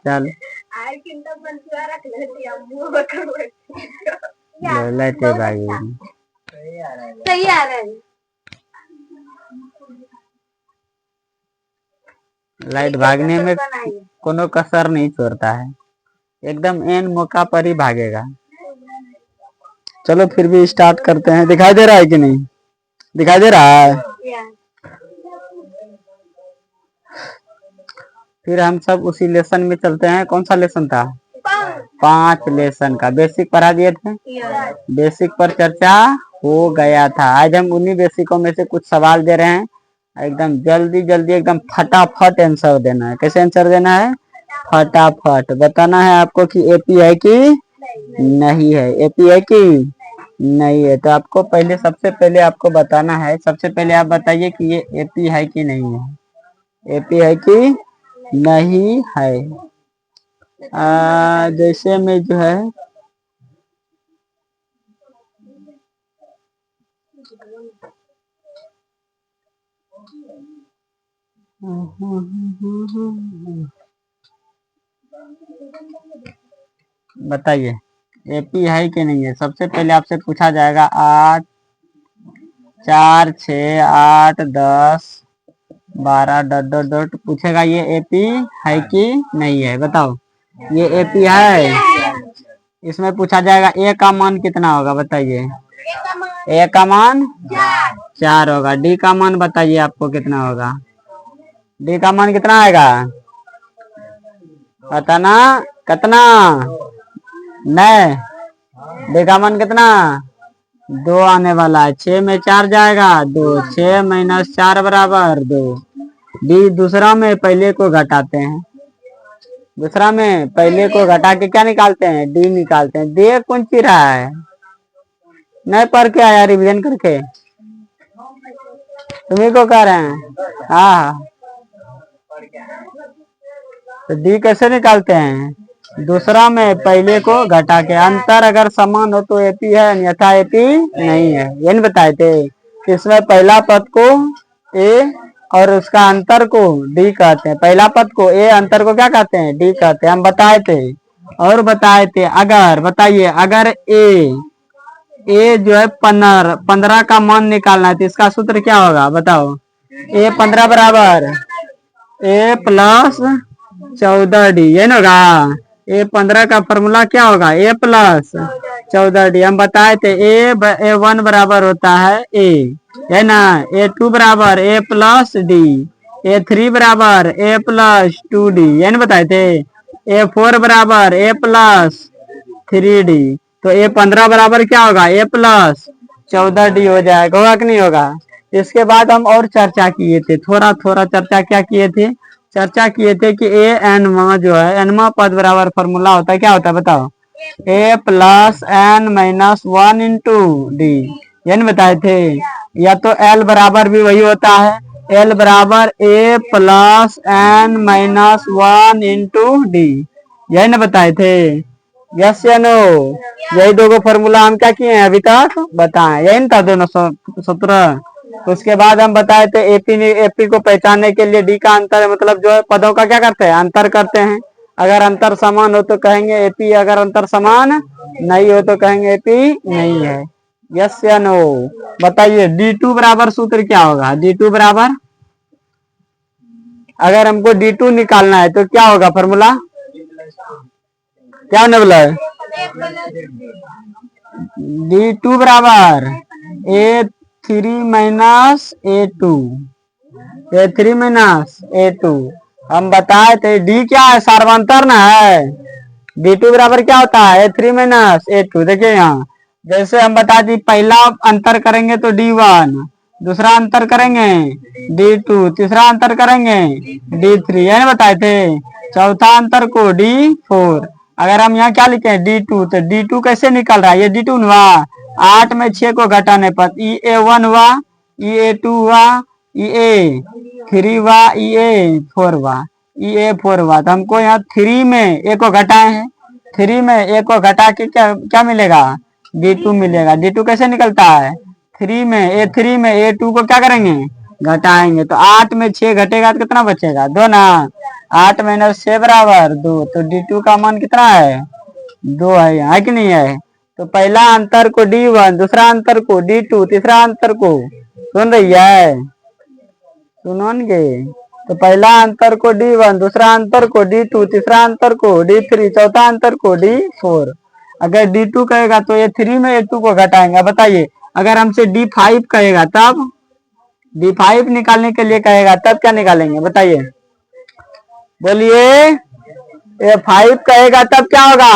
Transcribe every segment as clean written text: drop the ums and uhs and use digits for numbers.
चल लेते भाई सही आ रहा है। लाइट भागने में कोनो कसर नहीं छोड़ता है, एकदम एन मौका पर ही भागेगा। चलो फिर भी स्टार्ट करते हैं। दिखाई दे रहा है कि नहीं? दिखाई दे रहा है। फिर हम सब उसी लेसन में चलते हैं। कौन सा लेसन था? 5 लेसन का बेसिक पढ़ा दिए थे। बेसिक पर चर्चा हो गया था। आज हम उन्हीं बेसिकों में से कुछ सवाल दे रहे हैं। एकदम जल्दी जल्दी एकदम फटाफट आंसर देना है। कैसे आंसर देना है? फटाफट बताना है आपको कि एपी है कि नहीं है। एपी है कि नहीं है। तो आपको पहले सबसे पहले आपको बताना है। सबसे पहले आप बताइए कि ये एपी है कि नहीं है। एपी है कि नहीं है। जैसे में जो है बताइए एपी है कि नहीं है। सबसे पहले आपसे पूछा जाएगा 8 4 6 8 10 12 डॉट डॉट डॉट पूछेगा ये एपी है कि नहीं है। बताओ ये एपी है। इसमें पूछा जाएगा ए का मान कितना होगा। बताइए ए का मान 4 होगा। डी का मान बताइए आपको कितना होगा। डी का मान कितना आएगा बताना। कितना? नहीं। डी का मान कितना? 2 आने वाला है। 6 में 4 जाएगा 2। 6 माइनस 4 बराबर 2। डी दूसरा में पहले को घटाते हैं। दूसरा में पहले को घटा के क्या निकालते हैं? डी निकालते हैं। देख कौन सी रहा है? नहीं पढ़ के आया रिवीजन करके? तुम्ही को कह रहे हैं। हाँ तो डी कैसे निकालते हैं? दूसरा में पहले को घटा के। अंतर अगर समान हो तो एपी है, अन्यथा एपी नहीं है। ये नहीं बताए थे कि इसमें पहला पद को ए और उसका अंतर को डी कहते हैं। पहला पद को ए, अंतर को क्या कहते हैं? डी कहते हैं। हम बताए थे और बताए थे। अगर बताइए अगर ए जो है 15 का मान निकालना है तो इसका सूत्र क्या होगा? बताओ। ए 15 बराबर ए प्लस 14 डी। ये ना होगा। ए 15 का फॉर्मूला क्या होगा? ए प्लस 14 डी। हम बताए थे ए 1 बराबर होता है ए, है ना। ए 2 बराबर ए प्लस डी। ए 3 बराबर ए प्लस 2 डी। ये नहीं बताए थे। ए 4 बराबर ए प्लस 3 डी। तो ए 15 बराबर क्या होगा? ए प्लस 14 डी हो जाएगा। होगा कि नहीं होगा? इसके बाद हम और चर्चा किए थे। थोड़ा थोड़ा चर्चा क्या किए थे? चर्चा किए थे कि ए एन जो है एनमा पद बराबर फॉर्मूला होता है। क्या होता है बताओ? A plus N minus 1 into D. ये नहीं बताए थे। या तो एल बराबर भी वही होता है। एल बराबर A plus N minus 1 into D. यही ना बताए थे। यस या नो? यही दो फॉर्मूला हम क्या किए हैं अभी तक बताएं। यही था दोनों सूत्र। उसके बाद हम बताए थे एपी को पहचानने के लिए डी का अंतर मतलब जो है पदों का क्या करते हैं? अंतर करते हैं। अगर अंतर समान हो तो कहेंगे एपी, अगर अंतर समान नहीं हो तो कहेंगे एपी नहीं है। यस या नो? बताइए D2 बराबर सूत्र क्या होगा? D2 बराबर अगर हमको D2 निकालना है तो क्या होगा फॉर्मूला? क्या होने वाला है? D2 बराबर A3 minus A2। A3 minus A2। हम बताए थे डी क्या है? सार्वंतर ना है। D2 बराबर क्या होता है? A3 minus A2। देखिए यहाँ जैसे हम बता दी पहला अंतर करेंगे तो D1, दूसरा अंतर करेंगे D2, तीसरा अंतर करेंगे D3। ये बताए थे। चौथा अंतर को D4। अगर हम यहाँ क्या लिखे D2 तो D2 कैसे निकल रहा है? ये D2 हुआ। 8 में 6 को घटाने पर EA1 हुआ, EA2 हुआ, EA3 हुआ, EA4 हुआ, EA4 हुआ। तो हमको यहाँ 3 में ए को घटाए हैं। 3 में ए को घटा के क्या क्या मिलेगा? D2 मिलेगा। D2 कैसे निकलता है? 3 में A3 में A2 को क्या करेंगे, घटाएंगे। तो 8 में 6 घटेगा तो कितना बचेगा, 2 ना। 8 - 6 बराबर 2। तो D2 का मान कितना है, 2 है कि नहीं है। तो पहला अंतर को D1, दूसरा अंतर को D2, तीसरा अंतर को, सुन रही है, सुनोगे। तो पहला अंतर को D1, दूसरा अंतर को D2, तीसरा अंतर को D3, चौथा अंतर को D4। अगर D2 कहेगा तो A3 में A2 को घटाएंगे। बताइए अगर हमसे D5 कहेगा तब, D5 निकालने के लिए कहेगा तब क्या निकालेंगे, बताइए, बोलिए। A5 कहेगा तब क्या होगा,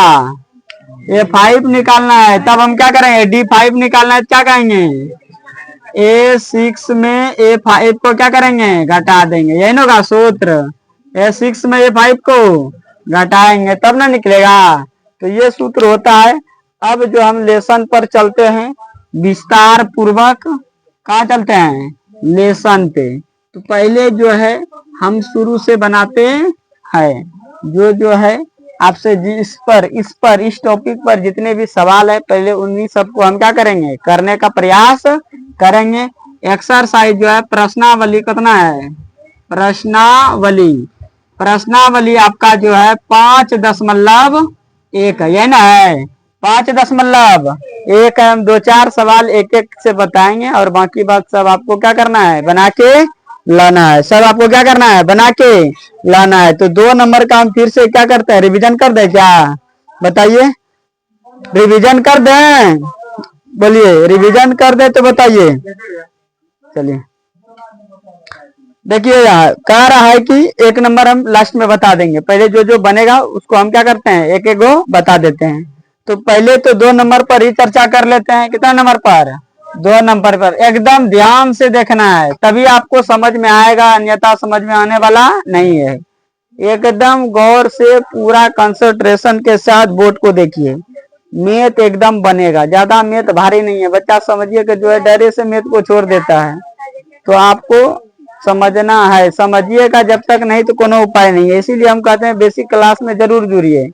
A5 निकालना है, तब हम क्या करेंगे, D5 निकालना है, क्या कहेंगे, A6 में A5 को क्या करेंगे, घटा देंगे। यही ना होगा सूत्र, A6 में A5 को घटाएंगे तब ना निकलेगा। तो ये सूत्र होता है। अब जो हम लेसन पर चलते हैं विस्तार पूर्वक, कहाँ चलते हैं, लेसन पे। तो पहले जो है हम शुरू से बनाते हैं, जो है आपसे इस टॉपिक पर जितने भी सवाल है पहले उन्हीं सबको हम क्या करेंगे, करने का प्रयास करेंगे। एक्सरसाइज जो है प्रश्नावली कितना है, प्रश्नावली आपका जो है 5.1 है, ये ना है 5.1 है। हम 2-4 सवाल एक एक से बताएंगे और बाकी बात सब आपको क्या करना है, बना के लाना है। सब आपको क्या करना है, बना के लाना है। तो 2 नंबर का हम फिर से क्या करते हैं, रिवीजन कर दें क्या, बताइए, रिवीजन कर दें, बोलिए, रिवीजन कर दे तो बताइए। चलिए देखिए यहाँ कह रहा है कि 1 नंबर हम लास्ट में बता देंगे, पहले जो बनेगा उसको हम क्या करते हैं, एक एक गो बता देते हैं। तो पहले तो 2 नंबर पर ही चर्चा कर लेते हैं। कितना नंबर पर, 2 नंबर पर। एकदम ध्यान से देखना है तभी आपको समझ में आएगा, अन्यथा समझ में आने वाला नहीं है। एकदम गौर से पूरा कंसंट्रेशन के साथ बोर्ड को देखिए। मैथ एकदम बनेगा, ज्यादा मैथ भारी नहीं है। बच्चा समझिए कि जो है डरे से मैथ को छोड़ देता है, तो आपको समझना है, समझिएगा जब तक नहीं तो कोनो उपाय नहीं है। इसीलिए हम कहते हैं बेसिक क्लास में जरूर जुड़िए।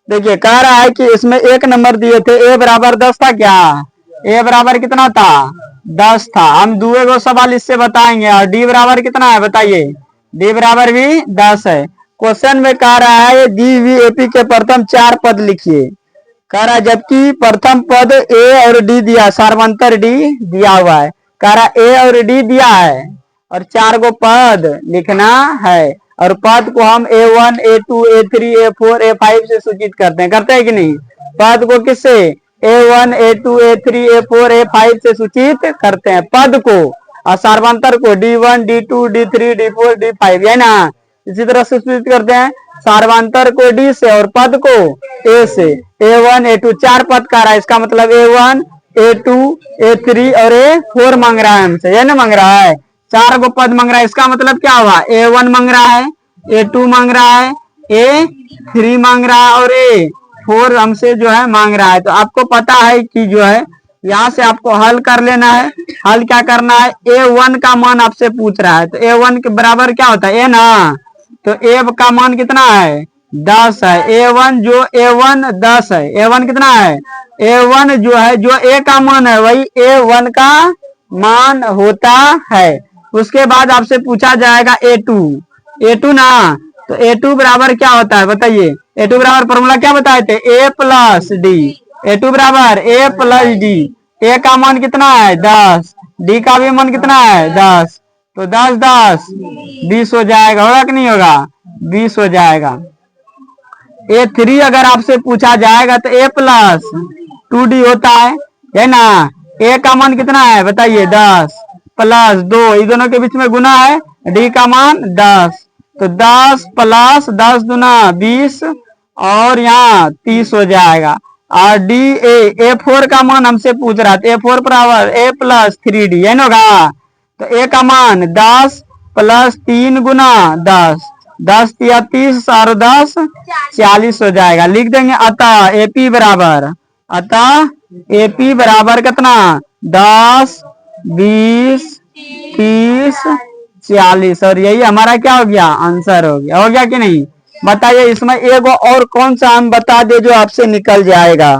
देखिए कह रहा है कि इसमें 1 नंबर दिए थे, A बराबर 10 था क्या, A बराबर कितना था, 10 था। हम दूसरे को सवाल इससे बताएंगे। और D बराबर कितना है, बताइए, D बराबर भी 10 है। क्वेश्चन में कह रहा है दी हुई एपी के प्रथम 4 पद लिखिए। कह रहा है जबकि प्रथम पद A और D दिया, सार्वंतर D दिया हुआ है। कह रहा A और D दिया है और 4 गो पद लिखना है। और पद को हम A1, A2, A3, A4, A5 से सूचित करते हैं कि नहीं। पद को किससे, A1, A2, A3, A4, A5 से सूचित करते हैं पद को। और सार्वंतर को D1, D2, D3, D4, D5 है ना, इसी तरह से सूचित करते हैं। सार्वंतर को D से और पद को A से। A1, A2 4 पद का रहा है, इसका मतलब A1, A2, A3 और A4 मांग रहा है हमसे, ये ना मांग रहा है, 4 गो पद मांग रहा है। इसका मतलब क्या हुआ, A1 मांग रहा है, A2 मांग रहा है, A3 मांग रहा है और A4 हमसे जो है मांग रहा है। तो आपको पता है कि जो है यहाँ से आपको हल कर लेना है। हल क्या करना है, A1 का मान आपसे पूछ रहा है, तो A1 के बराबर क्या होता है, A ना। तो A का मान कितना है, 10 है। A1 10 है। A1 कितना है, A1 जो है, जो A का मान है वही A1 का मान होता है। उसके बाद आपसे पूछा जाएगा A2 ना। तो A2 बराबर क्या होता है, बताइए। A2 बराबर फॉर्मूला क्या बताए थे, A प्लस डी। A2 बराबर A प्लस डी। A का मान कितना है, 10, D का भी मान कितना है, 10। तो 10 10 20 हो जाएगा, होगा कि नहीं होगा, 20 हो जाएगा। A3 अगर आपसे पूछा जाएगा तो A प्लस 2D होता है ना। A का मान कितना है, बताइए, 10 प्लस 2, इन दोनों के बीच में गुना है, D का मान 10। तो 10 प्लस 10 दूना 20 और यहाँ 30 हो जाएगा। और A4 का मान हमसे पूछ रहा था, A4 बराबर A प्लस 3D है ना होगा। तो A का मान 10 प्लस 3 गुना 10, 10 या 30 और 10 40 हो जाएगा। लिख देंगे अतः AP बराबर कितना, 10, 20, 30, 40। और यही हमारा क्या हो गया, आंसर हो गया कि नहीं। बताइए इसमें एक और कौन सा हम बता दे जो आपसे निकल जाएगा।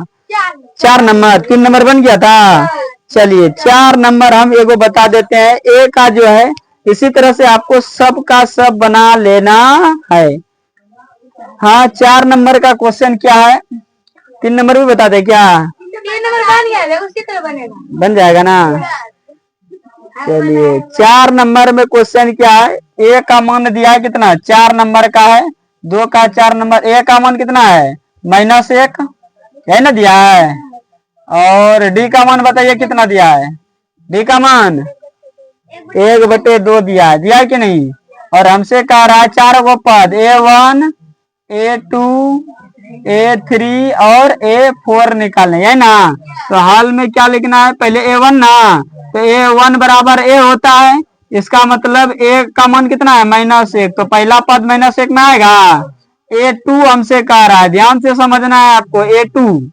4 नंबर, 3 नंबर बन गया था, चलिए 4 नंबर हम एगो बता देते हैं। ए का जो है इसी तरह से आपको सब का सब बना लेना है। हाँ 4 नंबर का क्वेश्चन क्या है? 3 नंबर भी बता दे क्या? 3 नंबर बन गया, उसी तरह बनेगा, बन जाएगा ना। चलिए 4 नंबर में क्वेश्चन क्या है? ए का मान दिया है कितना? 4 नंबर का है। 2 का 4 नंबर। ए का मान कितना है? -1 है ना दिया है। और डी का मान बताइए कितना दिया है? डी का मान 1/2 दिया है कि नहीं? और हमसे कह रहा है 4 गो पद A1 A2 A3 और A4 निकालने है ना। तो हाल में क्या लिखना है? पहले A1 ना, तो A1 बराबर A होता है। इसका मतलब A का मान कितना है? -1, तो पहला पद -1 में आएगा। A2 हमसे कह रहा है, ध्यान से समझना है आपको। A2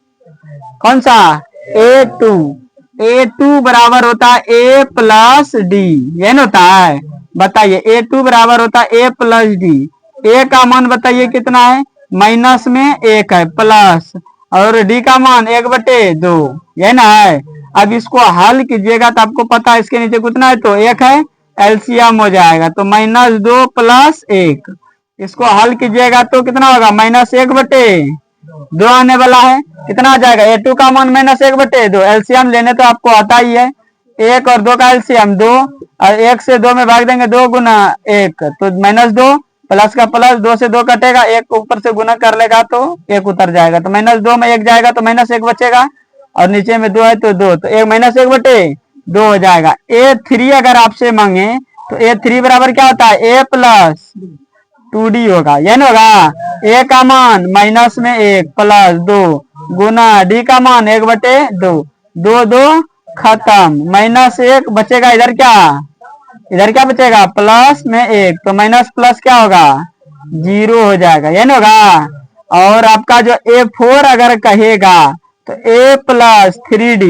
कौन सा? A2 बराबर होता है A प्लस डी, ये न होता है। बताइए A2 बराबर होता है A प्लस डी। ए का मान बताइए कितना है? -1 है, प्लस, और डी का मान 1/2, ये ना है। अब इसको हल कीजिएगा तो आपको पता है इसके नीचे कितना है, तो 1 है, एलसीएम हो जाएगा। तो -2 + 1, इसको हल कीजिएगा तो कितना होगा? -1/2 आने वाला है। कितना आ जाएगा? A2 का मान -1/2। एलसीएम लेने तो आपको आता ही है। 1 और 2 का एलसीएम 2, और 1 से 2 में भाग देंगे, 2 गुना 1 तो -2, प्लस का प्लस, 2 से 2 कटेगा, 1 को ऊपर से गुना कर लेगा तो 1 उतर जाएगा। तो -2 में 1 जाएगा तो -1 बचेगा, और नीचे में 2 है तो 2, तो 1 -1/2 हो जाएगा। A3 अगर आपसे मांगे तो A3 बराबर क्या होता है? A प्लस 2D होगा, यह ना होगा। ए का मान -1 + 2 गुना डी का मान 1/2, 2 2 खत्म, -1 बचेगा। इधर क्या बचेगा? प्लस में 1, तो माइनस प्लस क्या होगा? 0 हो जाएगा, यह ना होगा। और आपका जो A4 अगर कहेगा तो A + 3D,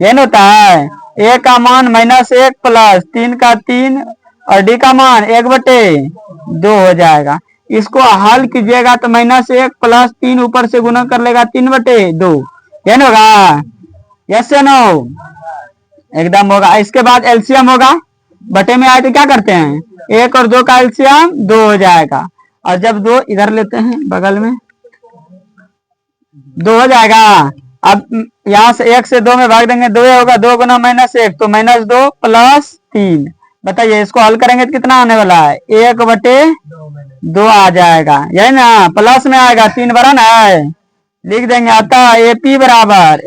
यह ना होता है। ए का मान -1 + 3 का 3, और डी का मान 1/2 हो जाएगा। इसको हल कीजिएगा तो -1 + 3 ऊपर से गुना कर लेगा, 3/2, यह ना होगा। यस या नो? एकदम होगा। इसके बाद एलसीएम होगा, बटे में आए तो क्या करते हैं? 1 और 2 का एलसीएम 2 हो जाएगा। और जब 2 इधर लेते हैं बगल में, 2 हो जाएगा। अब यहाँ से 1 से 2 में भाग देंगे, 2 होगा, 2 गुना -1 तो -2 + 3। बताइए इसको हल करेंगे तो कितना आने वाला है? 1/2 आ जाएगा, यही ना। प्लस में आएगा, 3 बड़ा ना है, लिख देंगे। अतः एपी बराबर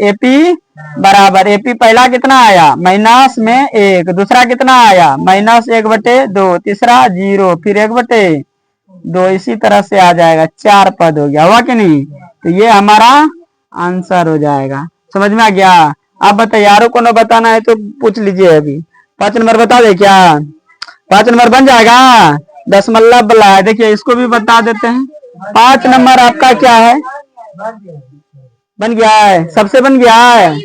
एपी पहला कितना आया? -1, दूसरा कितना आया? -1/2, तीसरा 0, फिर 1/2, इसी तरह से आ जाएगा। 4 पद हो गया, हुआ कि नहीं? तो ये हमारा आंसर हो जाएगा। समझ में आ गया? आप बताइए, यारों को न बताना है तो पूछ लीजिए। अभी 5 नंबर बता दे क्या? 5 नंबर बन जाएगा। दशमलव वाला है, देखिए इसको भी बता देते हैं। 5 नंबर आपका क्या है? बन गया है, सबसे बन गया है।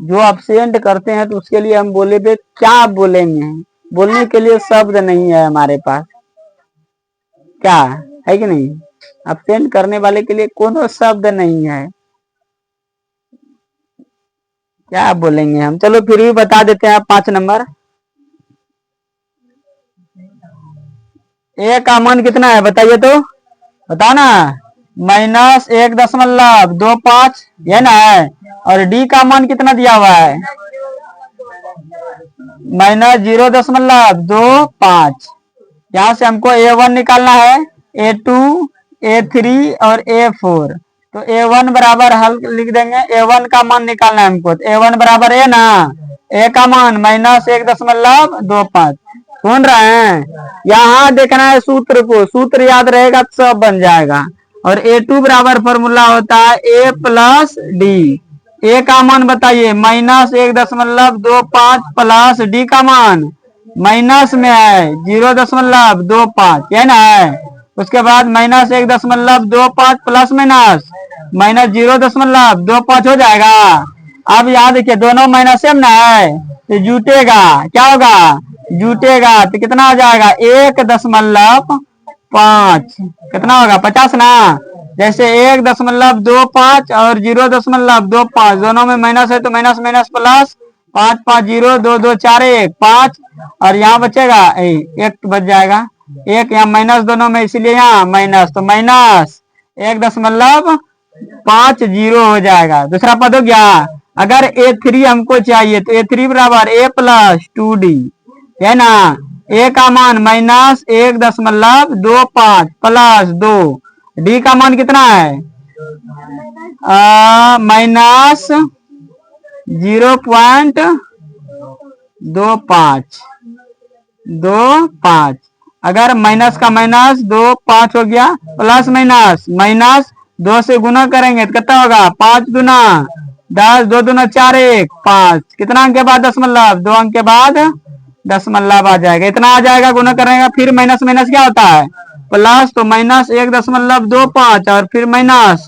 जो आप सेंड करते हैं तो उसके लिए हम बोले थे, क्या आप बोलेंगे? बोलने के लिए शब्द नहीं है हमारे पास, क्या है कि नहीं? आप सेंड करने वाले के लिए कोनो शब्द नहीं है, क्या आप बोलेंगे हम? चलो फिर भी बता देते हैं। 5 नंबर ए का मान कितना है बताइए तो, बताओ ना। -1.25, ये ना है। और डी का मान कितना दिया हुआ है? -0.25। यहाँ से हमको A1 निकालना है, A2 A3 और A4। तो A1 बराबर हल लिख देंगे, A1 का मान निकालना है हमको। तो A1 बराबर है ना, ए का मान -1.25। सुन रहे हैं? यहाँ देखना है सूत्र को, सूत्र याद रहेगा तो सब बन जाएगा। और A2 बराबर फॉर्मूला होता है A + D। ए का मान बताइए -1.25 प्लस डी का मान माइनस में है 0.25, है ना है। उसके बाद -1.25 प्लस -0.25 हो जाएगा। अब याद देखिए, दोनों माइनस में ना है तो जुटेगा, क्या होगा? जुटेगा तो कितना हो जाएगा? 1.5, कितना होगा? 50 ना। जैसे 1.25 और 0.25 दोनों में माइनस है तो माइनस माइनस प्लस, 5 5 0 2 2 4 1 5 और यहाँ बचेगा एक बच जाएगा, एक यहाँ माइनस दोनों में इसीलिए यहाँ माइनस, तो माइनस 1.50 हो जाएगा। दूसरा पद हो गया। अगर A3 हमको चाहिए तो A3 बराबर A प्लस 2D है ना। A का मान माइनस 1.25 प्लस 2, D का मान कितना है माइनस 0.25। अगर माइनस का माइनस 2 5 हो गया, प्लस माइनस माइनस 2 से गुना करेंगे तो कितना होगा 5 गुना 10, 2 दूना 4 1 5, कितना अंक के बाद दशमलव, 2 अंक के बाद दशमलव आ जाएगा, इतना आ जाएगा। गुना करेगा फिर माइनस माइनस क्या होता है प्लस, तो माइनस 1.25 और फिर माइनस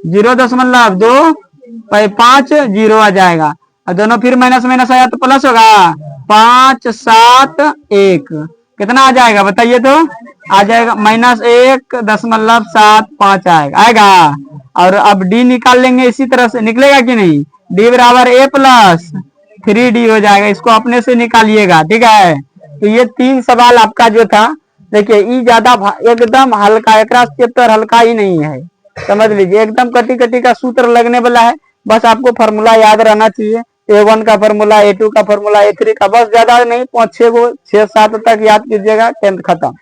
0.25 0 आ जाएगा, और दोनों फिर माइनस माइनस आया तो प्लस होगा 5 7 1, कितना आ जाएगा बताइए तो, आ जाएगा माइनस 1.75 आएगा। और अब डी निकाल लेंगे, इसी तरह से निकलेगा कि नहीं, डी बराबर A प्लस 3D हो जाएगा, इसको अपने से निकालिएगा, ठीक है। तो ये 3 सवाल आपका जो था, देखिए ये ज्यादा एकदम हल्का, एक चैप्टर हल्का ही नहीं है, समझ लीजिए एकदम कटी कटी का सूत्र लगने वाला है। बस आपको फॉर्मूला याद रहना चाहिए, A1 का फॉर्मूला, A2 का फॉर्मूला, A3 का, बस ज्यादा नहीं 5 6 तक याद कीजिएगा, 10th खत्म।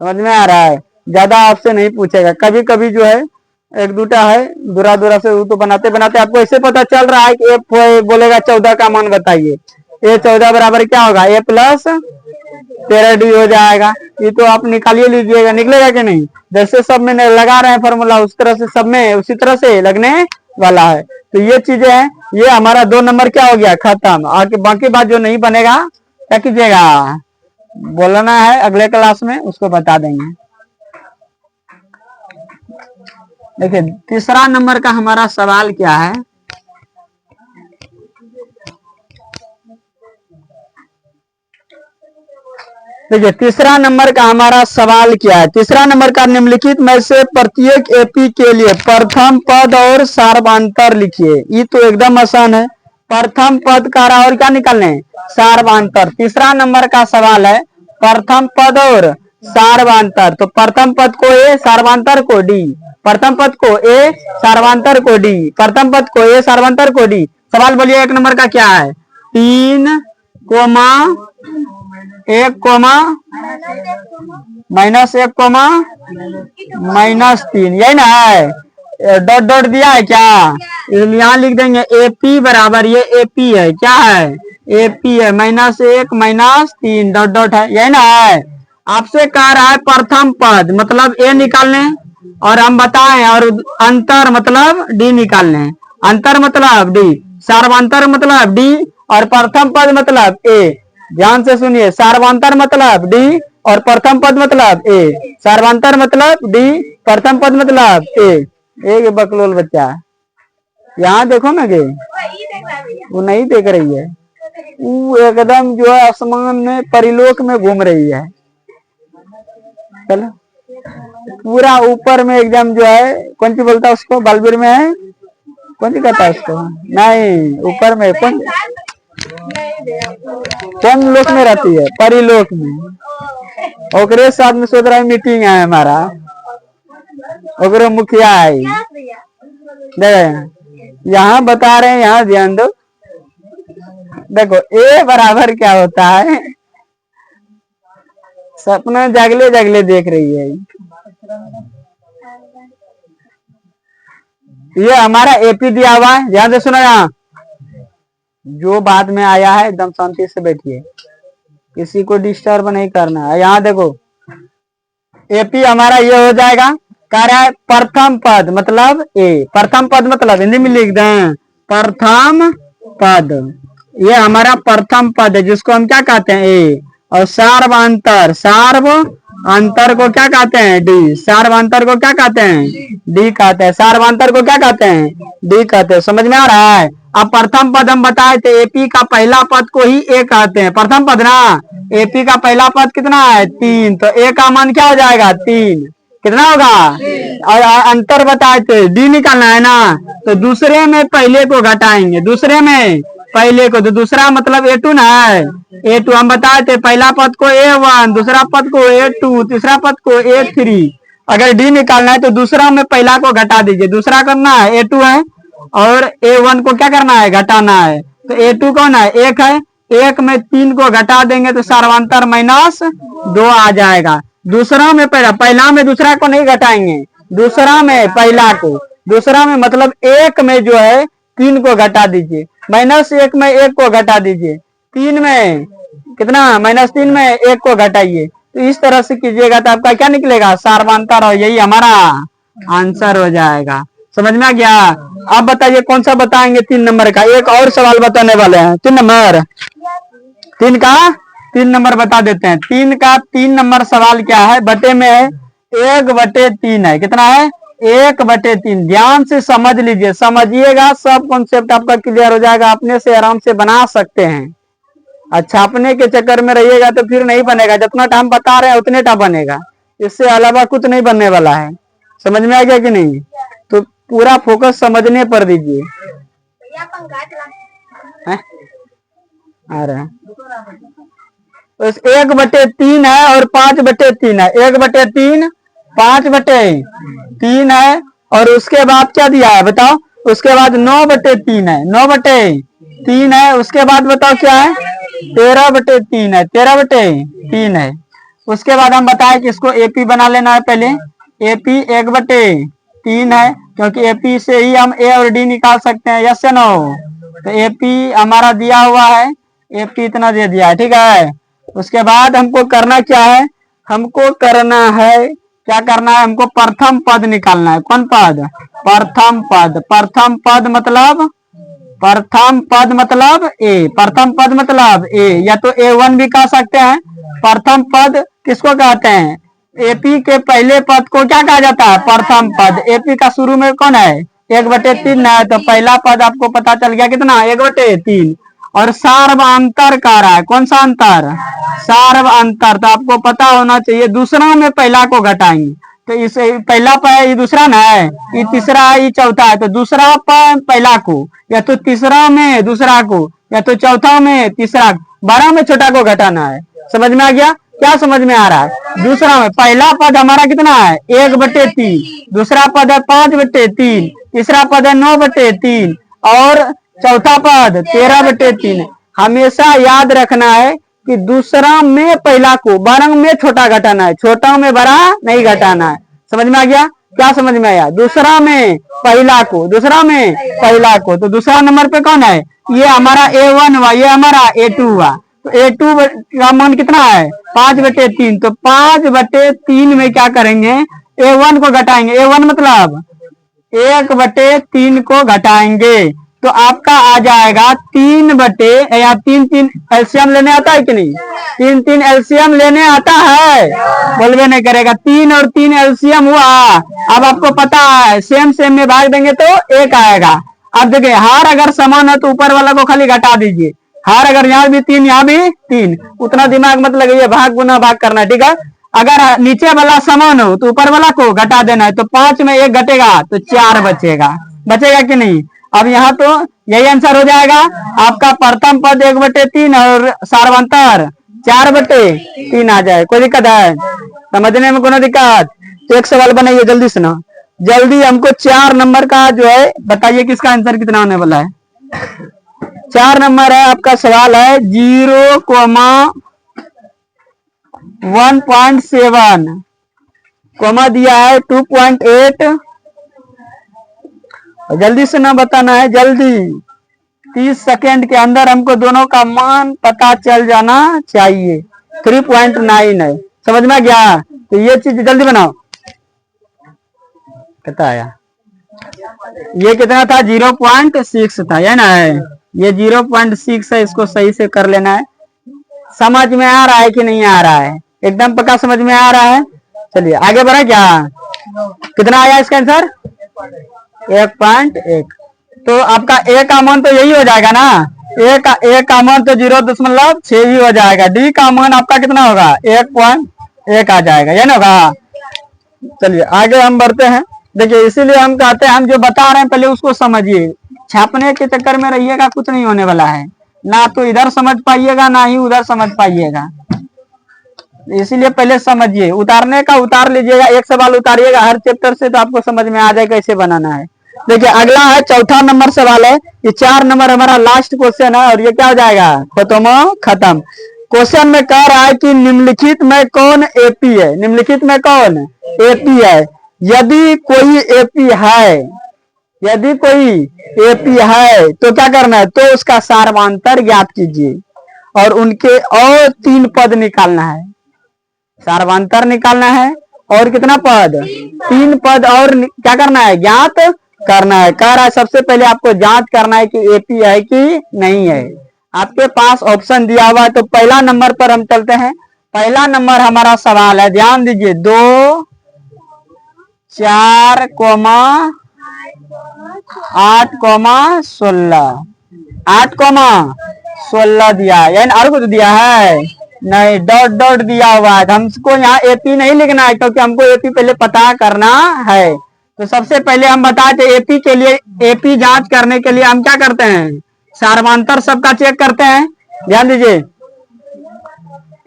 समझ में आ रहा है, ज्यादा आपसे नहीं पूछेगा, कभी कभी जो है एक दूटा है दूरा दूरा से तो बनाते बनाते आपको ऐसे पता चल रहा है कि A बोलेगा 14 का मान बताइए, A 14 बराबर क्या होगा A प्लस 13D हो जाएगा। ये तो आप निकालिए लीजिएगा, निकलेगा कि नहीं, जैसे सब में लगा रहे हैं फॉर्मूला उस तरह से सब में उसी तरह से लगने वाला है। तो ये चीजें हैं, ये हमारा 2 नंबर क्या हो गया खत्म। आगे बाकी बात जो नहीं बनेगा क्या कीजिएगा, बोलना है अगले क्लास में, उसको बता देंगे। देखिए तीसरा नंबर का हमारा सवाल क्या है, देखिए तीसरा नंबर का हमारा सवाल क्या है। तीसरा नंबर का निम्नलिखित में से प्रत्येक एपी के लिए प्रथम पद और सार्वधातुक लिखिए। ये तो एकदम आसान है, प्रथम पद का और क्या निकालने सार्वधातुक। तीसरा नंबर का सवाल है प्रथम पद और सार्वधातुक, तो प्रथम पद को ए, सार्वधातुक को डी, प्रथम पद को ए, सार्वधातुक को डी, प्रथम पद को ए, सार्वधातुक को डी। सवाल बोलिए 1 नंबर का क्या है, 3 comma 1 comma minus 1 comma minus 3, यही ना है, डॉट डॉट दिया है क्या, यहाँ लिख देंगे एपी बराबर, ये एपी है, क्या है एपी है, माइनस 1 माइनस 3 डॉट डॉट है, यही ना है। आपसे कह रहा है प्रथम पद मतलब ए निकालने, और हम बताएं, और अंतर मतलब डी निकालने, अंतर मतलब डी, सार्वधातुक मतलब डी, और प्रथम पद मतलब ए। ध्यान से सुनिए, सार्वधातुक मतलब डी और प्रथम पद मतलब ए, सार्वधातुक मतलब डी, प्रथम पद मतलब ए। एक बकलोल बच्चा यहाँ देखो ना गे, वो नहीं देख रही है, वो एकदम जो है आसमान में परिलोक में घूम रही है, चलो पूरा ऊपर में एकदम जो है, कौन सी बोलता है उसको, बालवीर में है, कौन सी कहता है उसको, नहीं ऊपर में कौन लोक में रहती है, परिलोक में। ओकरे साथ में सोच रहा है मीटिंग है हमारा, ओकरे मुखिया है, यहाँ बता रहे हैं, यहाँ ध्यान दो। देखो ए बराबर क्या होता है, सपना जागले जागले देख रही है, ये हमारा एपी दिया हुआ है, ध्यान से सुना, यहाँ जो बाद में आया है एकदम शांति से बैठिए, किसी को डिस्टर्ब नहीं करना है। यहाँ देखो एपी हमारा ये हो जाएगा, कह रहा है प्रथम पद मतलब ए, प्रथम पद मतलब हिंदी में लिख दें प्रथम पद, ये हमारा प्रथम पद है जिसको हम क्या कहते हैं ए, और सार्वधातुक, सार्वधातुक को क्या कहते हैं डी, सार्वधातुक को क्या कहते हैं डी कहते हैं, सार्वधातुक को क्या कहते हैं डी कहते हैं। समझ में आ रहा है। अब प्रथम पद हम बताए थे, एपी का पहला पद को ही ए कहते हैं, प्रथम पद ना, एपी का पहला पद कितना है 3, तो ए का मान क्या हो जाएगा 3, कितना होगा? और अंतर बताए थे, डी निकालना है ना, तो दूसरे में पहले को घटाएंगे, दूसरे में पहले को, तो दूसरा मतलब A2 ना है। A2 हम बताए थे, पहला पद को A1, दूसरा पद को A2, तीसरा पद को A3। अगर डी निकालना है तो दूसरा में पहला को घटा दीजिए, दूसरा करना है A2 है, और A1 को क्या करना है? घटाना है। तो A2 कौन है? 1 है, 1 में 3 को घटा देंगे तो सर्वांतर -2 आ जाएगा। दूसरा में पहला में दूसरा को नहीं घटाएंगे, दूसरा में पहला को, दूसरा में मतलब 1 में जो है 3 को घटा दीजिए, -1 में 1 को घटा दीजिए, 3 में कितना? -3 में 1 को घटाइए। तो इस तरह से कीजिएगा तो आपका क्या निकलेगा? सर्वांतर, और यही हमारा आंसर हो जाएगा। समझ में आ गया? अब बताइए कौन सा बताएंगे 3 नंबर का? एक और सवाल बताने वाले हैं 3 नंबर, 3 का 3 नंबर बता देते हैं। 3 का 3 नंबर सवाल क्या है? बटे में है 1/3 है। कितना है? 1/3। ध्यान से समझ लीजिए, समझिएगा, सब कॉन्सेप्ट आपका क्लियर हो जाएगा, अपने से आराम से बना सकते हैं। अच्छा, अपने के चक्कर में रहिएगा तो फिर नहीं बनेगा, जितना टाइम बता रहे हैं उतने टाइम बनेगा, इससे अलावा कुछ नहीं बनने वाला है। समझ में आ गया कि नहीं? तो पूरा फोकस समझने पर दीजिए। आ रहा है 1/3 है और 5/3 है। 1/3 5/3 है, और उसके बाद क्या दिया है बताओ? उसके बाद 9/3 है, 9/3 है। उसके बाद बताओ क्या है? 13/3 है, 13/3 है। उसके बाद हम बताए कि इसको AP बना लेना है। पहले AP 1/3 है, क्योंकि AP से ही हम A और D निकाल सकते हैं। यस या नो? तो AP हमारा दिया हुआ है, AP इतना दे दिया है, ठीक है। उसके बाद हमको करना क्या है? हमको करना है, क्या करना है? हमको प्रथम पद निकालना है। कौन पद? प्रथम पद। प्रथम पद मतलब, प्रथम पद मतलब A, प्रथम पद मतलब A, या तो A1 भी कह सकते हैं। प्रथम पद किसको कहते हैं? AP के पहले पद को क्या कहा जाता है? प्रथम पद। AP का शुरू में कौन है? 1/3 है, तो पहला पद आपको पता चल गया कितना? 1/3। और सार्वअंतर कह रहा है। कौन सा अंतर? सार्वअंतर। तो आपको पता होना चाहिए, दूसरा में पहला को घटाएंगे, तो इस पहला पर ये दूसरा ना है, ये तीसरा है, ये चौथा है, तो दूसरा पर पहला को, या तो तीसरा में दूसरा को, या तो चौथा में तीसरा, 12 में छोटा को घटाना है। समझ में आ गया? क्या समझ में आ रहा है? दूसरा में पहला पद हमारा कितना है? 1/3, दूसरा पद है 5/3, तीसरा पद है 9/3, और चौथा पद 13/3। हमेशा याद रखना है कि दूसरा में पहला को बड़ा में छोटा घटाना है, छोटा में बड़ा नहीं घटाना है। समझ में आ गया? क्या समझ में आया? दूसरा में पहला को, दूसरा में पहला को, तो दूसरा नंबर पे कौन है? ये हमारा A1 हुआ, ये हमारा A2 हुआ। तो A2 का मान कितना है? 5/3। तो 5/3 में क्या करेंगे? A1 को घटाएंगे। A1 मतलब 1/3 को घटाएंगे, तो आपका आ जाएगा 3/3 एलसीएम लेने आता है कि नहीं? 3 एलसीएम लेने आता है? बोलवे नहीं करेगा। 3 और 3 एलसीएम हुआ। अब आपको पता है सेम सेम में भाग देंगे तो 1 आएगा। अब देखिए, हार अगर समान है तो ऊपर वाला को खाली घटा दीजिए। हार अगर यहाँ भी 3 यहाँ भी 3, उतना दिमाग मत लगाइए, भाग गुना भाग करना, ठीक है। अगर नीचे वाला समान हो तो ऊपर वाला को घटा देना है, तो 5 में 1 घटेगा तो 4 बचेगा। बचेगा कि नहीं? अब यहाँ तो यही आंसर हो जाएगा आपका। प्रथम पद 1/3 और सार्वंतर 4/3 आ जाए। कोई दिक्कत है? समझने में कोई दिक्कत? तो एक सवाल बनाइए जल्दी से ना, जल्दी। हमको 4 नंबर का जो है बताइए किसका आंसर कितना होने वाला है। 4 नंबर है आपका सवाल है 0,1.7, कोमा दिया है 2.8। जल्दी से ना बताना है, जल्दी। 30 सेकेंड के अंदर हमको दोनों का मान पता चल जाना चाहिए। 3.9 है। समझ में गया? तो ये चीज जल्दी बनाओ। कितना आया? ये कितना था? 0.6 था, है ना? ये 0.6 है, इसको सही से कर लेना है। समझ में आ रहा है कि नहीं आ रहा है? एकदम पक्का समझ में आ रहा है। चलिए आगे बढ़ा। क्या कितना आया इसका आंसर? 1.1। तो आपका A का मान तो यही हो जाएगा ना। A का मान तो 0.6 ही हो जाएगा। D का मान आपका कितना होगा? 1.1 आ जाएगा, ये ना होगा। चलिए आगे हम बढ़ते हैं। देखिए इसीलिए हम कहते हैं, हम जो बता रहे हैं पहले उसको समझिए, छापने के चक्कर में रहिएगा कुछ नहीं होने वाला है, ना तो इधर समझ पाइएगा ना ही उधर समझ पाइएगा। इसीलिए पहले समझिए, उतारने का उतार लीजिएगा, एक सवाल उतारिएगा हर चैप्टर से तो आपको समझ में आ जाएगा कैसे बनाना है। देखिए अगला है चौथा नंबर सवाल है, ये 4 नंबर हमारा लास्ट क्वेश्चन है और ये क्या हो जाएगा खत्म। क्वेश्चन में कह रहा है कि निम्नलिखित में कौन एपी है, निम्नलिखित में कौन एपी है। यदि कोई एपी है, यदि कोई एपी है तो क्या करना है, तो उसका सार्वंतर ज्ञात कीजिए और उनके और 3 पद निकालना है, सार्वंतर निकालना है और कितना पद, 3 पद और क्या करना है, ज्ञात करना है। कह रहा है सबसे पहले आपको जांच करना है कि एपी है कि नहीं है। आपके पास ऑप्शन दिया हुआ है तो पहला नंबर पर हम चलते हैं। पहला नंबर हमारा सवाल है, ध्यान दीजिए, 2, 4, 8, 16, 8, 16 दिया है, यानी और कुछ दिया है नहीं, डॉट डॉट दिया हुआ है। हमको यहाँ एपी नहीं लिखना है क्योंकि हमको एपी पहले पता करना है। तो सबसे पहले हम बताते एपी के लिए, एपी जांच करने के लिए हम क्या करते हैं, सार्वंतर सबका चेक करते हैं। ध्यान दीजिए,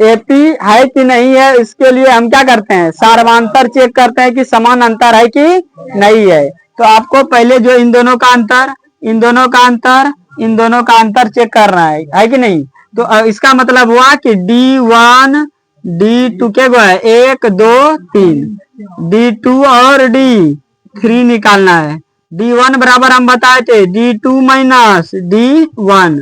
एपी है कि नहीं है इसके लिए हम क्या करते हैं, सार्वंतर चेक करते हैं कि समान अंतर है कि नहीं है। तो आपको पहले जो इन दोनों का अंतर, इन दोनों का अंतर, इन दोनों का अंतर चेक करना है कि नहीं। तो इसका मतलब हुआ कि D1 D2 के गो है 1 2 3, D2 और D3 निकालना है। D1 बराबर हम बताए थे D2 minus D1,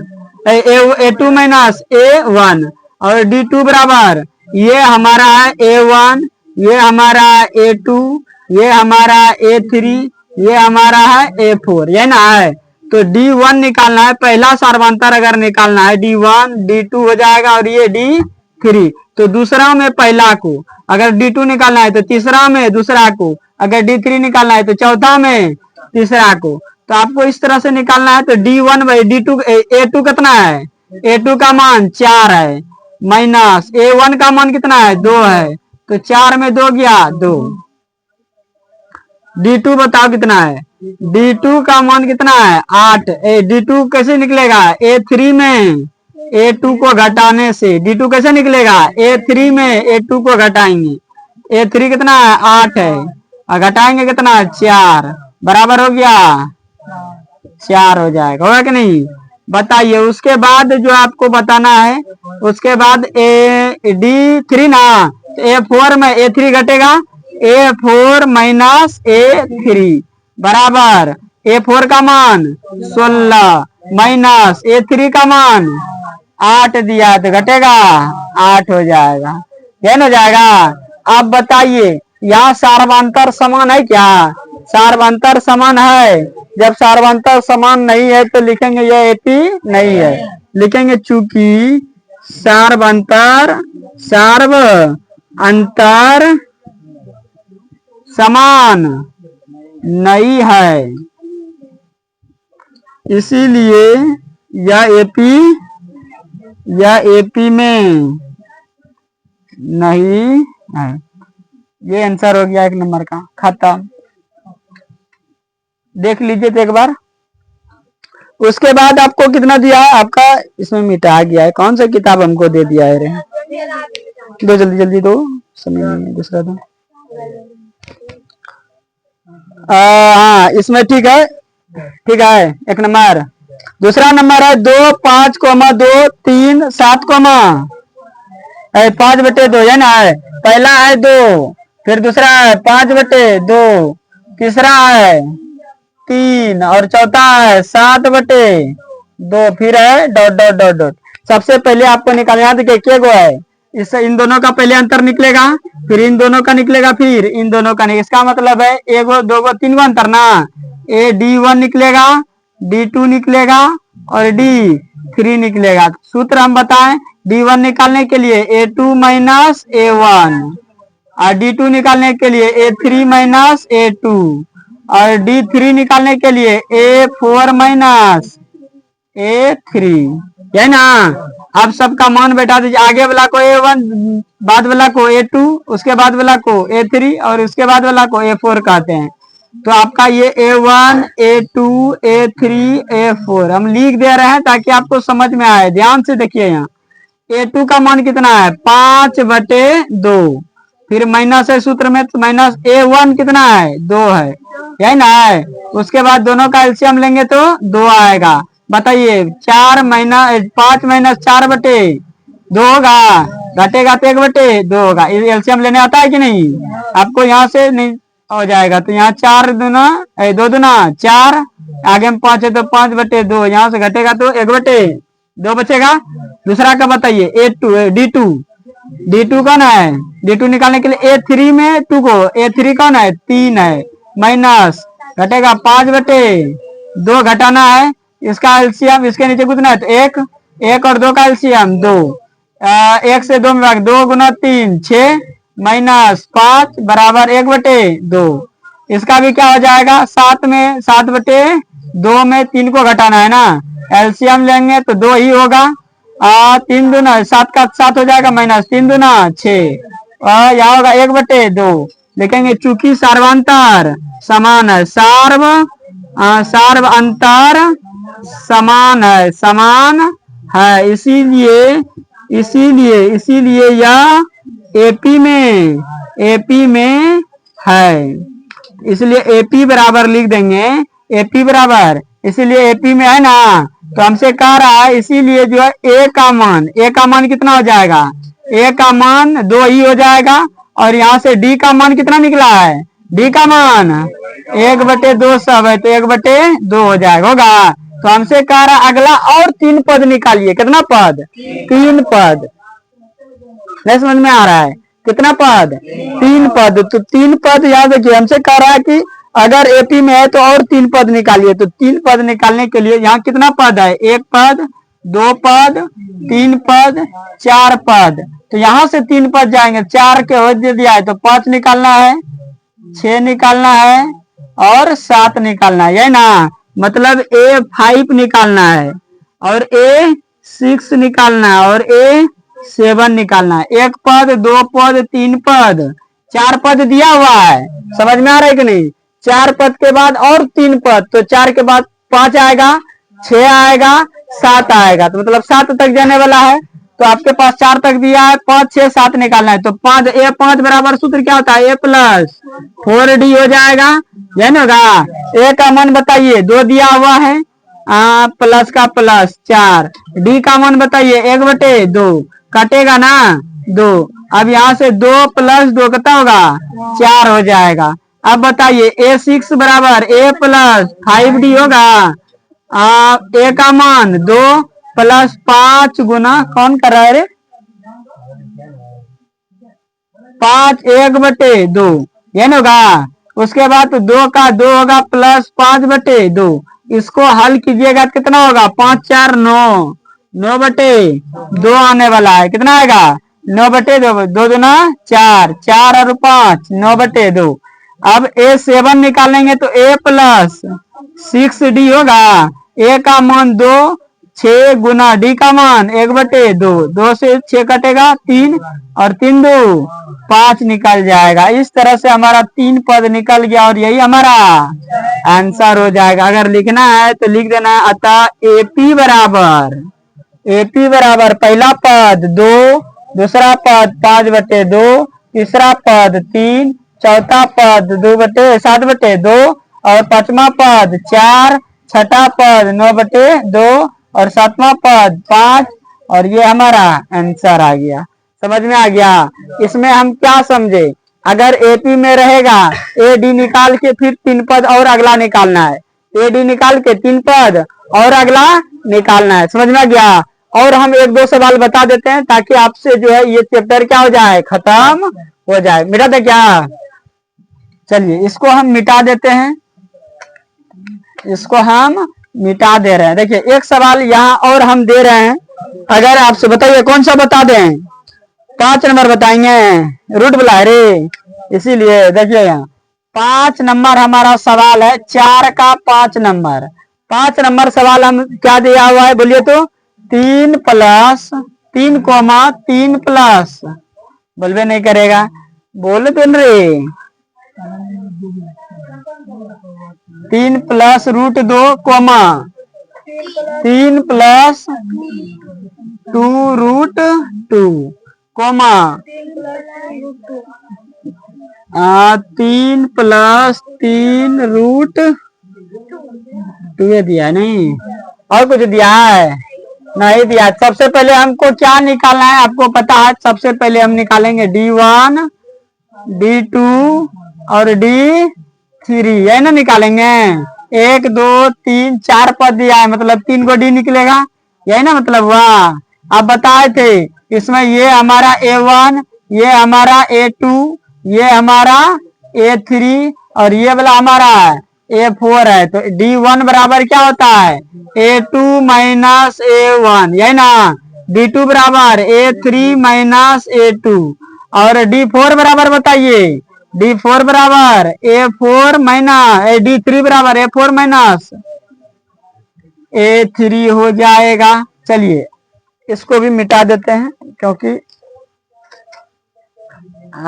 A2 minus A1 और D2 बराबर ये हमारा है A1, ये हमारा है A2, ये हमारा A3, ये हमारा है A4, ये ना है। तो D1 निकालना है, पहला सार्वंतर अगर निकालना है D1 D2 हो जाएगा और ये D3। तो दूसरा में पहला को, अगर D2 निकालना है तो तीसरा में दूसरा को, अगर D3 निकालना है तो चौथा में तीसरा को। तो आपको इस तरह से निकालना है। तो D1 बाई D2, A2 कितना है, A2 का मान 4 है, माइनस A1 का मान कितना है 2 है, तो 4 में 2 गया 2। D2 बताओ कितना है, D2 का मान कितना है 8। D2 कैसे निकलेगा, A3 में A2 को घटाने से। D2 कैसे निकलेगा, A3 में A2 को घटाएंगे, A3 कितना है 8 है और घटाएंगे कितना है 4, बराबर हो गया 4 हो जाएगा, होगा कि नहीं। बताइए उसके बाद जो आपको बताना है, उसके बाद D3 ना, तो A4 में A3 घटेगा, A4 माइनस A3 बराबर A4 का मान 16 माइनस A3 का मान 8 दिया तो घटेगा 8 हो जाएगा, ये हो जाएगा। अब बताइए यहाँ सार्वंतर समान है क्या, सार्वंतर समान है। जब सार्वंतर समान नहीं है तो लिखेंगे यह एपी नहीं है, लिखेंगे चूंकि सार्वंतर अंतर समान नहीं है, इसीलिए यह एपी में नहीं है। ये आंसर हो गया 1 नंबर का, खत्म। देख लीजिए तो एक बार। उसके बाद आपको कितना दिया है, आपका इसमें मिटा गया है, कौन सा किताब हमको दे दिया है रे, दो जल्दी जल्दी दो, समय नहीं है दूसरा दो। हाँ इसमें ठीक है, ठीक है 1 नंबर। दूसरा नंबर है 2 5 2 3 7 5/2 है ना, पहला है 2, फिर दूसरा है 5/2, तीसरा है 3 और चौथा है 7/2, फिर है डॉट डॉट डॉट डॉट। सबसे पहले आपको निकालना है क्या गो है, इससे इन दोनों का पहले अंतर निकलेगा, फिर इन दोनों का निकलेगा, फिर इन दोनों का। इसका मतलब है 1 2 3 अंतर ना, D1 निकलेगा, D2 निकलेगा और D3 निकलेगा। सूत्र हम बताएं, D1 निकालने के लिए A2 माइनस A1 और D2 निकालने के लिए A3 माइनस A2 और D3 निकालने के लिए A4 माइनस A3, है ना। अब सबका मान बैठा दीजिए, आगे वाला को A1, बाद वाला को A2, उसके बाद वाला को A3 और उसके बाद वाला को A4 कहते हैं। तो आपका ये A1, A2, A3, A4 हम लिख दे रहे हैं ताकि आपको समझ में आए। ध्यान से देखिए, यहाँ A2 का मान कितना है 5/2, फिर माइनस है सूत्र में, तो माइनस A1 कितना है 2 है, यही ना है। उसके बाद दोनों का एलसीएम लेंगे तो 2 आएगा। बताइए 5-4 होगा, घटेगा तो 1/2 होगा। एलसीएम लेने आता है कि नहीं आपको? यहाँ से नहीं हो जाएगा, तो यहाँ 2 दूना 4, आगे में 5 है तो 5/2, यहाँ से घटेगा तो 1/2 बचेगा। दूसरा का बताइए D2 कौन है? D2 निकालने के लिए A3 में 2 को, A3 कौन है 3 है, माइनस घटेगा 5/2, घटाना है। इसका एलसीएम इसके नीचे कितना है तो 1 और 2 का एलसीएम 2, 1 से 2 में भाग, 2 गुना 3 6, माइनस 5 बराबर 1/2। इसका भी क्या हो जाएगा 7/2 में 3 को घटाना है ना, एलसीएम लेंगे तो 2 ही होगा। 3 दूना 7 का 7 हो जाएगा, माइनस 3 दूना 6, यहाँ होगा 1/2 लिखेंगे। चूंकि सार्वांतर समान है, सार्व अंतर समान है, इसीलिए यह एपी में है, इसलिए एपी बराबर लिख देंगे। एपी बराबर, इसीलिए एपी में है ना, तो हमसे कह रहा है इसीलिए जो है ए का मान कितना हो जाएगा? ए का मान 2 ही हो जाएगा। और यहाँ से डी का मान कितना निकला है? डी का मान 1/2 सब है, तो 1/2 हो जाएगा, होगा। तो हमसे कह रहा है अगला और 3 पद निकालिए। कितना पद? 3 पद। नहीं समझ में आ रहा है? कितना पद? 3 पद। तो 3 पद याद रखिए, हमसे कह रहा है कि अगर एपी में है तो और 3 पद निकालिए। तो 3 पद निकालने के लिए यहाँ कितना पद है? 1 पद, 2 पद, 3 पद, 4 पद। तो यहाँ से 3 पद जाएंगे, 4 के हो दिया है तो 5 निकालना है, 6 निकालना है और 7 निकालना है, यही ना। मतलब A5 निकालना है और A6 निकालना है और A7 निकालना है। 1 पद, 2 पद, 3 पद, 4 पद दिया हुआ है। समझ में आ रहा है कि नहीं? 4 पद के बाद और 3 पद, तो 4 के बाद 5 आएगा, 6 आएगा, 7 आएगा, तो मतलब 7 तक जाने वाला है। तो आपके पास 4 तक दिया है, 5, 6, 7 निकालना है। तो 5 बराबर सूत्र क्या होता है? A+4D हो जाएगा, यही होगा। ए का मान बताइए, 2 दिया हुआ है, प्लस का प्लस 4। डी का मान बताइए 1/2, कटेगा ना 2। अब यहाँ से 2 + 2 कितना होगा? 4 हो जाएगा। अब बताइए A6 बराबर A+5D होगा। ए का मान 2 + 5 गुना कौन कर रहा है रे? 5 1/2, यही होगा। उसके बाद तो 2 का 2 होगा प्लस 5/2। इसको हल कीजिएगा कितना होगा? 5 4 9, 9/2 आने वाला है। कितना आएगा? 9/2, 2 दूना 4, 4 और 5 9/2। अब A7 निकालेंगे तो A+6D होगा। ए का मान 2, 6 गुना डी का मान 1/2, 2 से 6 कटेगा 3 और 3 2 5 निकल जाएगा। इस तरह से हमारा 3 पद निकल गया और यही हमारा आंसर हो जाएगा। अगर लिखना है तो लिख देना है। अतः एपी बराबर पहला पद 2, दूसरा पद 5/2, तीसरा पद 3, चौथा पद 7/2 और 5वां पद 4, छठा पद 9/2 और 7वां पद 5। और ये हमारा आंसर आ गया। समझ में आ गया? इसमें हम क्या समझे? अगर एपी में रहेगा एडी निकाल के फिर 3 पद और अगला निकालना है। एडी निकाल के 3 पद और अगला निकालना है। समझ में आ गया? और हम 1-2 सवाल बता देते हैं ताकि आपसे जो है ये चैप्टर क्या हो जाए, खत्म हो जाए। मिटा दे क्या? चलिए इसको हम मिटा देते हैं, इसको हम मिटा दे रहे हैं। देखिए एक सवाल यहाँ और हम दे रहे हैं। अगर आपसे बताइए कौन सा बता दें? 5 नंबर बताएंगे, रूट बुला रे, इसीलिए देखिए यहाँ 5 नंबर हमारा सवाल है। 4 का 5 नंबर, 5 नंबर सवाल हम क्या दिया हुआ है बोलिए तो? 3 + 3 प्लस, बोलबे नहीं करेगा, बोले तो ray 3 plus √2 comma 3 plus 2√2 comma 3 plus 3√2 ये दिया नहीं, और कुछ दिया है नहीं दिया। सबसे पहले हमको क्या निकालना है आपको पता है, सबसे पहले हम निकालेंगे D1 D2 और D3, है ना, निकालेंगे 1 2 3 4 पद दिया है, मतलब 3 को D निकलेगा, यही ना मतलब। वाह, आप बताए थे इसमें ये हमारा A1, ये हमारा A2, ये हमारा A3 और ये वाला हमारा A4 है। तो D1 बराबर क्या होता है, A2 माइनस A1, यही ना। D2 बराबर A3 माइनस A2 और D4 बराबर बताइए, D4 बराबर A4 माइनस D3 बराबर A4 माइनस A3 हो जाएगा। चलिए इसको भी मिटा देते हैं क्योंकि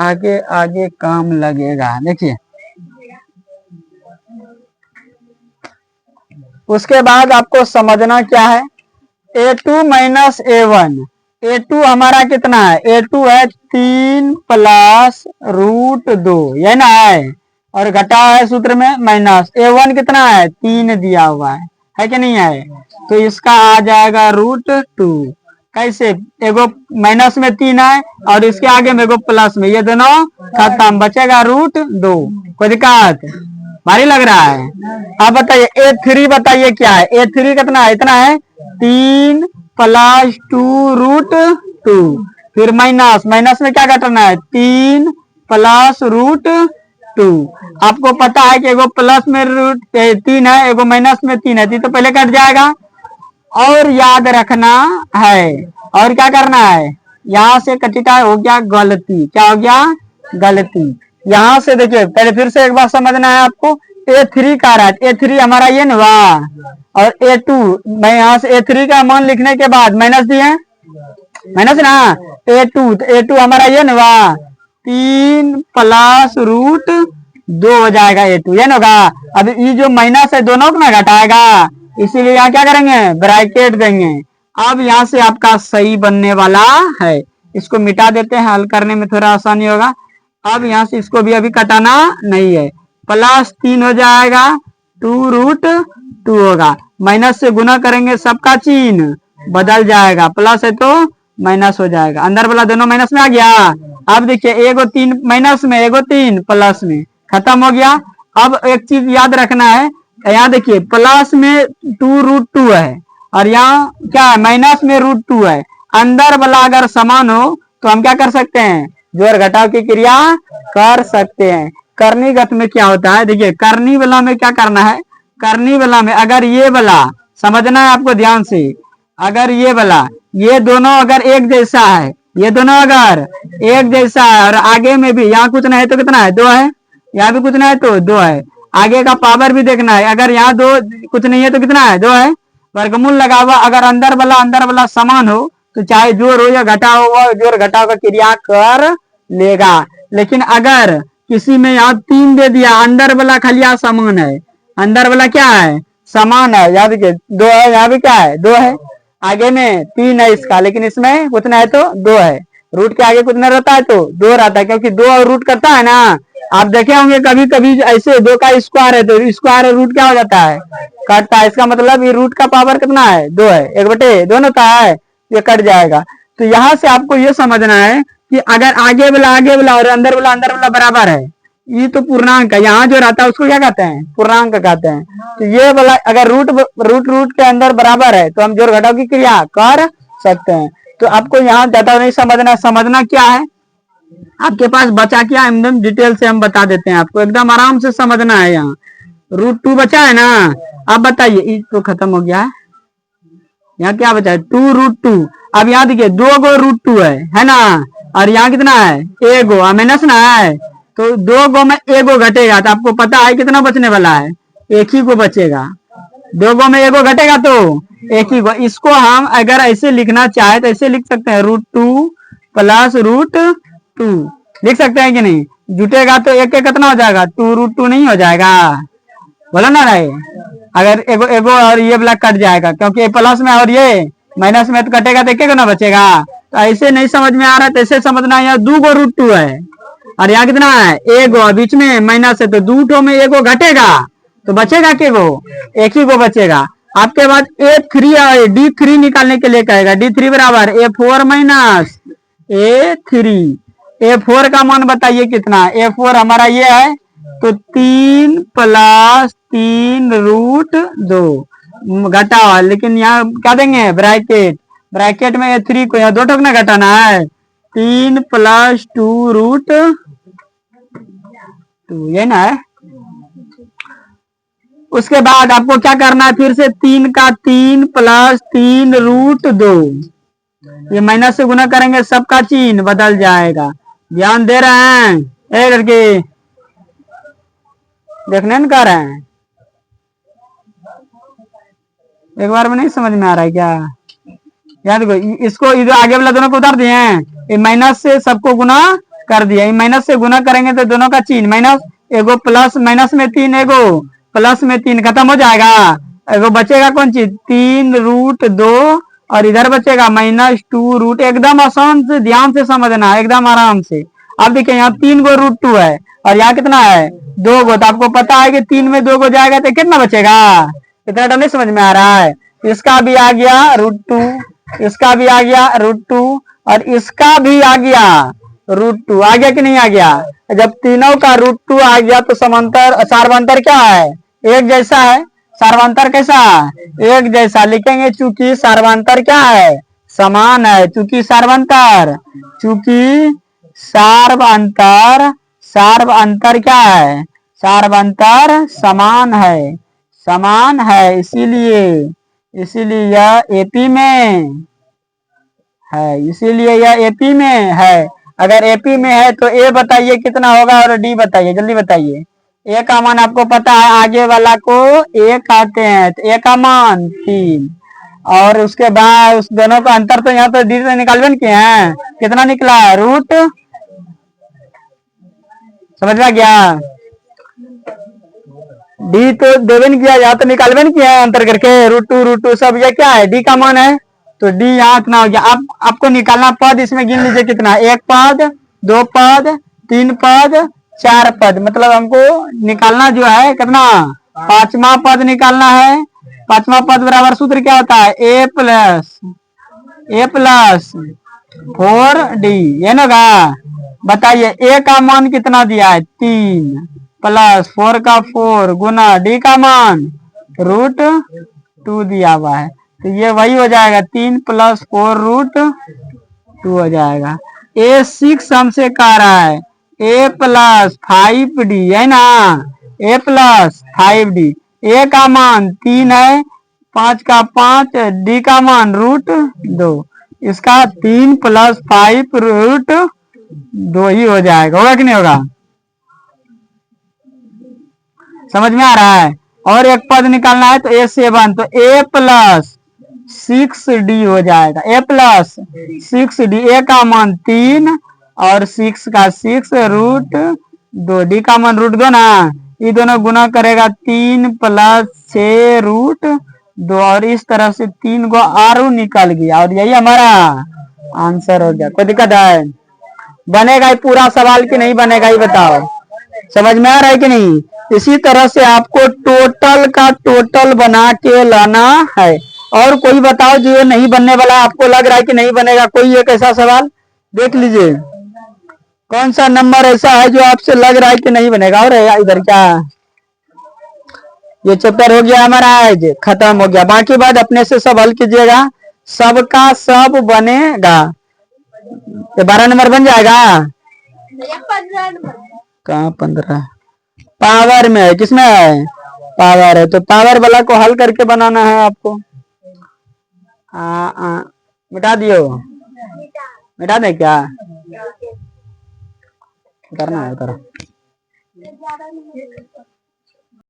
आगे आगे काम लगेगा। देखिए उसके बाद आपको समझना क्या है, A2 माइनस A1, A2 हमारा कितना है, A2 है 3 प्लस √2, यह ना है, और घटा है सूत्र में माइनस। A1 कितना है, 3 दिया हुआ है कि नहीं है, तो इसका आ जाएगा √2। कैसे, एगो माइनस में 3 है और इसके आगे में एगो प्लस में, ये दोनों खत्म, बचेगा √2। कोई दिक्कत, भारी लग रहा है। अब बताइए A3 बताइए क्या है, A3 कितना है, इतना है 3 प्लस 2√2, फिर माइनस, माइनस में क्या घटाना है, 3 प्लस √2। आपको पता है कि एगो प्लस में √3 है, एगो माइनस में 3 है, तो पहले कट जाएगा। और याद रखना है, और क्या करना है, यहाँ से कटिका हो गया गलती, क्या हो गया गलती। यहाँ से देखिए पहले फिर से एक बार समझना है आपको, A3 का रहा है, A3 हमारा ये ना, और A2, मैं यहाँ से A3 का मान लिखने के बाद माइनस दिए, माइनस ना, A2, तो A2 हमारा ये ना 3 प्लस √2 हो जाएगा, A2 ये ना होगा। अब ये जो माइनस है दोनों को ना घटाएगा, इसीलिए यहाँ क्या करेंगे, ब्रैकेट देंगे। अब यहाँ से आपका सही बनने वाला है, इसको मिटा देते हैं, हल करने में थोड़ा आसानी होगा। अब यहाँ से इसको भी अभी कटाना नहीं है, प्लस 3 हो जाएगा, 2√2 होगा, माइनस से गुना करेंगे, सबका चिन्ह बदल जाएगा, प्लस है तो माइनस हो जाएगा, अंदर वाला दोनों माइनस में आ गया। अब देखिए एगो 3 माइनस में, एगो 3 प्लस में, खत्म हो गया। अब एक चीज याद रखना है, यहाँ देखिए प्लस में 2√2 है और यहाँ क्या है, माइनस में √2 है। अंदर वाला अगर समान हो तो हम क्या कर सकते हैं, जोड़ घटाव की क्रिया कर सकते हैं। करणीगत में क्या होता है, देखिए करनी वाला में क्या करना है, करनी वाला में अगर ये वाला समझना है आपको ध्यान से, अगर ये वाला, ये दोनों अगर एक जैसा है, ये दोनों अगर एक जैसा है और आगे में भी यहाँ कुछ नहीं है तो कितना है, 2 है, यहाँ भी कुछ नहीं है तो 2 है, आगे का पावर भी देखना है, अगर यहाँ 2 कुछ नहीं है तो कितना है, 2 है, वर्गमूल लगा हुआ। अगर अंदर वाला समान हो तो चाहे जोड़ हो या घटाव हो, जोड़ घटाव का क्रिया कर लेगा। लेकिन अगर किसी में यहाँ 3 दे दिया, अंदर वाला खाली यहाँ समान है, अंदर वाला क्या है, समान है, यहाँ देखिए 2 है, यहाँ भी क्या है 2 है, आगे में 3 है इसका, लेकिन इसमें कुछ नहीं है तो 2 है, रूट के आगे कुछ नहीं रहता है तो 2 रहता है, क्योंकि 2 और रूट करता है ना। आप देखे होंगे कभी कभी ऐसे 2 का स्क्वायर है तो स्क्वायर रूट क्या हो जाता है, कटता है, इसका मतलब ये रूट का पावर कितना है, 2 है, 1/2 होता है, ये कट जाएगा। तो यहाँ से आपको ये समझना है कि अगर आगे वाला और अंदर वाला बराबर है, ये तो पूर्णांक है, यहाँ जो रहता है उसको क्या कहते हैं, पूर्णांक कहते हैं। तो ये वाला अगर रूट के अंदर बराबर है तो हम जोड़ घटाव की क्रिया कर सकते हैं। तो आपको यहाँ ज्यादा नहीं समझना क्या है, आपके पास बचा क्या, एकदम डिटेल से हम बता देते हैं आपको, एकदम आराम से समझना है। यहाँ √2 बचा है ना, अब बताइए, ये तो खत्म हो गया है, यहाँ क्या बचा है 2√2। अब यहाँ देखिए 2 गो √2 है ना, और यहाँ कितना है, 1 गो माइनस ना है, तो 2 गो में 1 गो घटेगा, तो आपको पता है कितना बचने वाला है, 1 ही को बचेगा, दो गो में एगो घटेगा तो एक ही गो। इसको हम अगर ऐसे लिखना चाहे तो ऐसे लिख सकते हैं, √2 प्लस √2 लिख सकते हैं कि नहीं। जुटेगा तो एक कितना हो जाएगा, 2√2 नहीं हो जाएगा, बोला ना रहे। अगर एगो एगो और ये ब्लैक कट जाएगा, क्योंकि ये प्लस में और ये माइनस में तो कटेगा तो एक ना बचेगा। तो ऐसे नहीं समझ में आ रहा है तो ऐसे समझना, यहाँ 2 गो √2 है और यहाँ कितना है, एगो, बीच में माइनस है तो 2 ठो में एगो घटेगा तो बचेगा के गो, एक ही गो बचेगा। आपके बाद A3 और D3 निकालने के लिए कहेगा, D3 बराबर A4 माइनस A3। A4 का मान बताइए कितना, A4 हमारा ये है तो 3 प्लस 3√2 घटा हुआ, लेकिन यहाँ क्या देंगे ब्रैकेट, ब्रैकेट में A3 को यहाँ 2 ठोक ना घटाना है, 3 प्लस 2√2 ये ना है। उसके बाद आपको क्या करना है, फिर से 3 का 3 प्लस 3√2, ये माइनस से गुना करेंगे सबका चिन्ह बदल जाएगा। ध्यान दे रहे हैं ए लड़के, देखने न कर रहे हैं, एक बार में नहीं समझ में आ रहा है क्या। याद देखो, इसको इधर आगे वाला दोनों को उतार दिए हैं, ये माइनस से सबको गुना कर दिया, माइनस से गुना करेंगे तो दोनों का चिन्ह माइनस, एगो प्लस माइनस में 3, एगो प्लस में 3 खत्म हो जाएगा। एगो बचेगा कौन चीज, 3√2 और इधर बचेगा -2√, एकदम आसान से ध्यान से समझना, एकदम आराम से। अब देखिए यहाँ 3 गो √2 है और यहाँ कितना है 2 गो, तो आपको पता है कि 3 में 2 गो जाएगा तो कितना बचेगा, इतना तो नहीं समझ में आ रहा है। इसका भी आ गया √2, इसका भी आ गया √2 और इसका भी आ गया √2, आ गया कि नहीं आ गया। जब तीनों का √2 आ गया तो समांतर सार्वंतर क्या है, एक जैसा है। सार्वंतर कैसा, एक जैसा लिखेंगे, चूंकि सार्वंतर क्या है, समान है। चूंकि सार्वंतर, चूंकि सार्वंतर, सार्वंतर क्या है, सार्वंतर समान है, समान है, इसीलिए इसीलिए यह एपी में है, इसीलिए यह एपी में है। अगर एपी में है तो ए बताइए कितना होगा और डी बताइए, जल्दी बताइए। ए का मान आपको पता है, आगे वाला को ए कहते हैं, तो ए का मान 3 और उसके बाद उस दोनों का अंतर तो यहाँ तो डी से निकालबे किए हैं, कितना निकला रूट, समझ में गया। डी तो देवे नहीं किया, यहाँ तो निकालबे नहीं किया अंतर करके, √2 सब, ये क्या है डी का मान है तो डी यहाँ इतना हो गया। अब आपको निकालना पद, इसमें गिन लीजिए कितना, 1 पद, 2 पद, 3 पद, 4 पद, मतलब हमको निकालना जो है कितना, 5वां पद निकालना है। 5वां पद बराबर सूत्र क्या होता है, a प्लस 4d, ये ना गा। बताइए a का मान कितना दिया है 3 प्लस 4 का 4 गुना d का मान √2 दिया हुआ है, तो ये वही हो जाएगा 3 प्लस 4 √2 हो जाएगा। A6 हमसे कह रहा है a प्लस 5d, है ना, a प्लस 5d, a का मान 3 है, 5 का 5, d का मान √2, इसका 3 प्लस 5 √2 ही हो जाएगा, होगा कि नहीं होगा, समझ में आ रहा है। और एक पद निकालना है तो A7, तो a प्लस 6d हो जाएगा, a प्लस 6d, a का मान 3 और 6 का 6 √2, d का मान √2 ना, ये दोनों गुना करेगा 3 प्लस 6 √2 और इस तरह से 3 को आरू निकल गया और यही हमारा आंसर हो गया। कोई दिक्कत है, बनेगा ये पूरा सवाल कि नहीं बनेगा ये बताओ, समझ में आ रहा है कि नहीं। इसी तरह से आपको टोटल का टोटल बना के लाना है। और कोई बताओ जो नहीं बनने वाला, आपको लग रहा है कि नहीं बनेगा, कोई एक ऐसा सवाल देख लीजिए, कौन सा नंबर ऐसा है जो आपसे लग रहा है कि नहीं बनेगा। और इधर क्या, ये चैप्टर हो गया हमारा आज खत्म हो गया, बाकी बात अपने से सब हल कीजिएगा, सबका सब बनेगा, ये 12 नंबर बन जाएगा। कहाँ 15, पावर में है, किसमें है, पावर है, तो पावर वाला को हल करके बनाना है आपको। मिटा दियो, मिटा दे क्या करना है, करो।